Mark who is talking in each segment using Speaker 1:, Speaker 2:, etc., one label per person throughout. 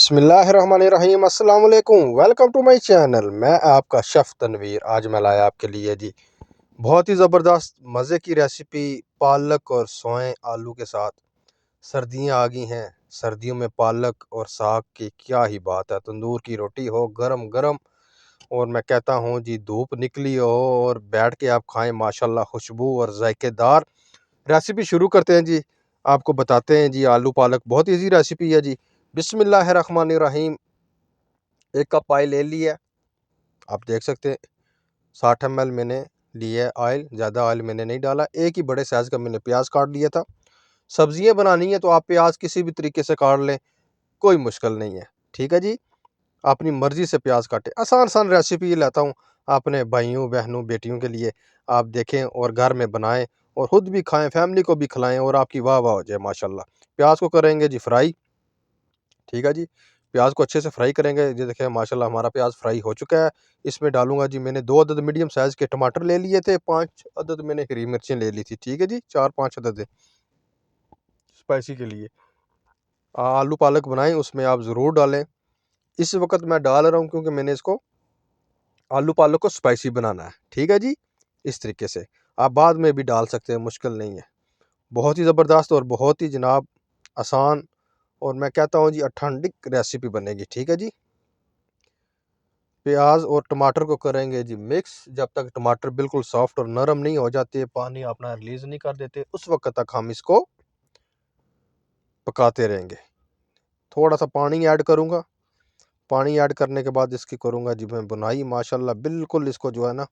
Speaker 1: बिस्मिल्लाहिर्रहमानिर्रहीम अस्सलाम वालेकुम। Welcome to my channel. मैं आपका शेफ़ तनवीर। आज मैं लाया आपके लिए जी बहुत ही ज़बरदस्त मज़े की रेसिपी पालक और सोए आलू के साथ। सर्दियां आ गई हैं, सर्दियों में पालक और साग की क्या ही बात है। तंदूर की रोटी हो गरम गरम और मैं कहता हूँ जी धूप निकली हो और बैठ के आप खाएं, माशाल्लाह खुशबू और जायकेदार। रेसिपी शुरू करते हैं जी। आपको बताते हैं जी आलू पालक बहुत ईजी रेसिपी है जी। बिस्मिल्लाहिर्रहमानिर्रहीम। एक कप ऑयल ले लिया, आप देख सकते हैं 60 ml मैंने लिया है ऑयल। ज़्यादा ऑयल मैंने नहीं डाला। एक ही बड़े साइज़ का मैंने प्याज काट लिया था। सब्जियां बनानी है तो आप प्याज किसी भी तरीके से काट लें, कोई मुश्किल नहीं है। ठीक है जी, अपनी मर्जी से प्याज काटें। आसान आसान रेसिपी लाता हूँ अपने भाइयों बहनों बेटियों के लिए। आप देखें और घर में बनाएं और ख़ुद भी खाएं, फैमिली को भी खिलाएं और आपकी वाह वाह हो जाए माशाल्लाह। प्याज को करेंगे जी फ्राई। ठीक है जी, प्याज को अच्छे से फ्राई करेंगे। ये देखें माशाल्लाह हमारा प्याज फ्राई हो चुका है। इसमें डालूंगा जी, मैंने 2 अदद मीडियम साइज़ के टमाटर ले लिए थे, 5 अदद मैंने हरी मिर्चें ले ली थी। ठीक है जी, 4-5 अदद स्पाइसी के लिए। आलू पालक बनाएं उसमें आप ज़रूर डालें। इस वक्त मैं डाल रहा हूँ क्योंकि मैंने इसको आलू पालक को स्पाइसी बनाना है। ठीक है जी, इस तरीके से आप बाद में भी डाल सकते हैं, मुश्किल नहीं है। बहुत ही ज़बरदस्त और बहुत ही जनाब आसान और मैं कहता हूँ जी ऑथेंटिक रेसिपी बनेगी। ठीक है जी, प्याज और टमाटर को करेंगे जी मिक्स। जब तक टमाटर बिल्कुल सॉफ्ट और नरम नहीं हो जाते, पानी अपना रिलीज नहीं कर देते, उस वक्त तक हम इसको पकाते रहेंगे। थोड़ा सा पानी ऐड करूँगा। पानी ऐड करने के बाद इसकी करूँगा जी मैं बुनाई। माशाल्लाह बिल्कुल इसको जो है ना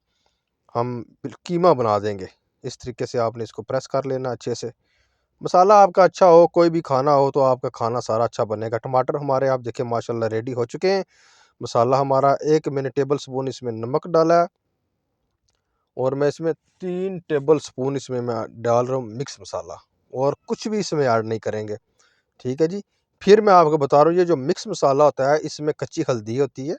Speaker 1: हम कीमा बना देंगे। इस तरीके से आपने इसको प्रेस कर लेना अच्छे से। मसाला आपका अच्छा हो, कोई भी खाना हो तो आपका खाना सारा अच्छा बनेगा। टमाटर हमारे आप देखें माशाल्लाह रेडी हो चुके हैं। मसाला हमारा एक मैंने टेबल स्पून इसमें नमक डाला है और मैं इसमें 3 टेबल स्पून इसमें मैं डाल रहा हूँ मिक्स मसाला, और कुछ भी इसमें ऐड नहीं करेंगे। ठीक है जी, फिर मैं आपको बता रहा हूँ ये जो मिक्स मसाला होता है इसमें कच्ची हल्दी होती है,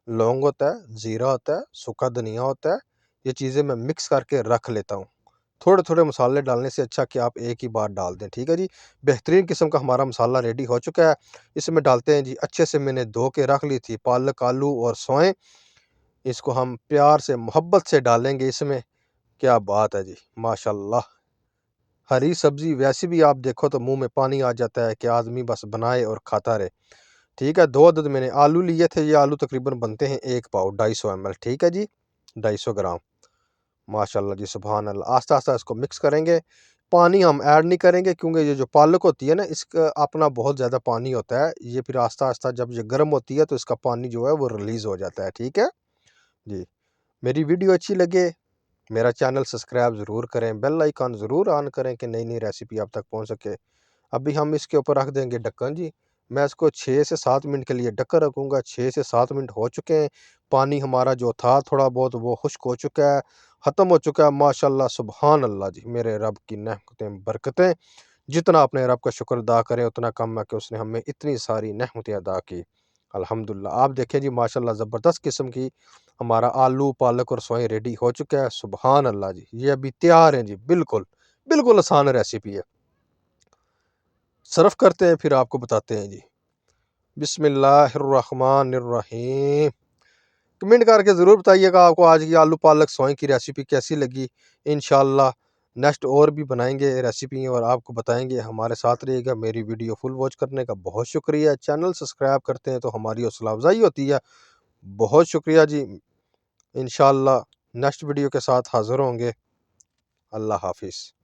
Speaker 1: लौंग होता है, ज़ीरा होता है, सूखा धनिया होता है। ये चीज़ें मैं मिक्स करके रख लेता हूँ। थोड़े थोड़े मसाले डालने से अच्छा कि आप एक ही बार डाल दें। ठीक है जी, बेहतरीन किस्म का हमारा मसाला रेडी हो चुका है। इसमें डालते हैं जी, अच्छे से मैंने धो के रख ली थी पालक आलू और सोए। इसको हम प्यार से मोहब्बत से डालेंगे इसमें। क्या बात है जी माशाल्लाह। हरी सब्जी वैसे भी आप देखो तो मुंह में पानी आ जाता है कि आदमी बस बनाए और खाता रहे। ठीक है, 2 अदद मैंने आलू लिए थे। ये आलू तकरीबन बनते हैं 1 पाव 250 ml। ठीक है जी, 250 ग्राम। माशाल्लाह जी सुभान अल्लाह। आस्ता आस्ता इसको मिक्स करेंगे। पानी हम ऐड नहीं करेंगे क्योंकि ये जो पालक होती है ना इसका अपना बहुत ज़्यादा पानी होता है। ये फिर आस्ता आस्ता जब ये गर्म होती है तो इसका पानी जो है वो रिलीज़ हो जाता है। ठीक है जी, मेरी वीडियो अच्छी लगे मेरा चैनल सब्सक्राइब ज़रूर करें, बेल आइकन ज़रूर ऑन करें कि नई नई रेसिपी आप तक पहुंच सके। अभी हम इसके ऊपर रख देंगे ढक्कन जी। मैं इसको 6 से 7 मिनट के लिए ढककर रखूँगा। 6 से 7 मिनट हो चुके हैं। पानी हमारा जो था थोड़ा बहुत वो खुश्क हो चुका है, ख़त्म हो चुका है। माशाल्लाह सुभान अल्लाह जी, मेरे रब की नेमतें बरकतें। जितना अपने रब का शुक्र अदा करें उतना कम है कि उसने हमें इतनी सारी नेमतें अदा की। अल्हम्दुलिल्लाह। आप देखें जी माशाल्लाह ज़बरदस्त किस्म की हमारा आलू पालक और सोए रेडी हो चुका है। सुभान अल्लाह जी, ये अभी तैयार हैं जी। बिल्कुल बिल्कुल आसान रेसिपी है। सर्व करते हैं फिर आपको बताते हैं जी। बिस्मिल्लाहिर्रहमानिर्रहीम। कमेंट करके ज़रूर बताइएगा आपको आज की आलू पालक सोए की रेसिपी कैसी लगी। इंशाल्लाह नेक्स्ट और भी बनाएंगे रेसिपी और आपको बताएंगे। हमारे साथ रहिएगा। मेरी वीडियो फुल वॉच करने का बहुत शुक्रिया। चैनल सब्सक्राइब करते हैं तो हमारी हौसला अफजाई होती है। बहुत शुक्रिया जी। इंशाल्लाह नेक्स्ट वीडियो के साथ हाज़िर होंगे। अल्लाह हाफिज़।